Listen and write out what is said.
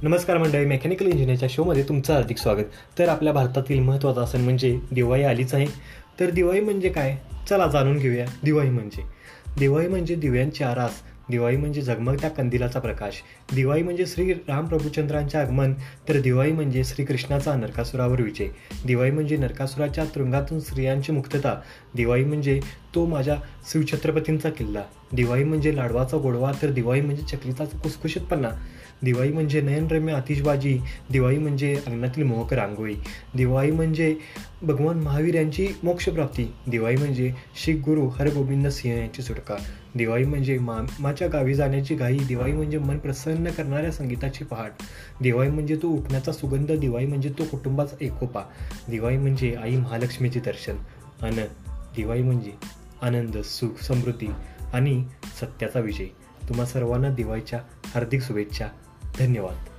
नमस्कार मंडळी, मेकॅनिकल इंजिनिअरच्या शोमध्ये तुमचं हार्दिक स्वागत. तर आपल्या भारतातील महत्त्वाचा सण म्हणजे दिवाळी आलीच आहे. तर दिवाळी म्हणजे काय, चला जाणून घेऊया. दिवाळी म्हणजे दिव्यांची आरास. दिवाळी म्हणजे झगमगत्या कंदिलाचा प्रकाश. दिवाळी म्हणजे श्री रामप्रभुचंद्रांचे आगमन. तर दिवाळी म्हणजे श्रीकृष्णाचा नरकासुरावर विजय. दिवाळी म्हणजे नरकासुराच्या तुरुंगातून स्त्रियांची मुक्तता. दिवाळी म्हणजे तो माझ्या शिवछत्रपतींचा किल्ला. दिवाळी म्हणजे लाडवाचा गोडवा. तर दिवाळी म्हणजे चकलीचा खुसखुशीतपणा. दिवाळी म्हणजे नयनरम्य आतिषबाजी. दिवाळी म्हणजे अंगणातील मोहक रांगोळी. दिवाळी म्हणजे भगवान महावीर यांची मोक्षप्राप्ती. दिवाळी म्हणजे शीख गुरु हरगोविंद सिंह यांची सुटका. दिवाळी म्हणजे मामाच्या गावी जाण्याची घाई. दिवाळी म्हणजे मन प्रसन्न करणाऱ्या संगीताची पहाट. दिवाळी म्हणजे तो उठण्याचा सुगंध. दिवाळी म्हणजे तो कुटुंबाचा एकोपा. दिवाळी म्हणजे आई महालक्ष्मीचे दर्शन. दिवाळी म्हणजे आनंद, सुख, समृद्धी आणि सत्याचा विजय. तुम्हा सर्वांना दिवाळीच्या हार्दिक शुभेच्छा. धन्यवाद.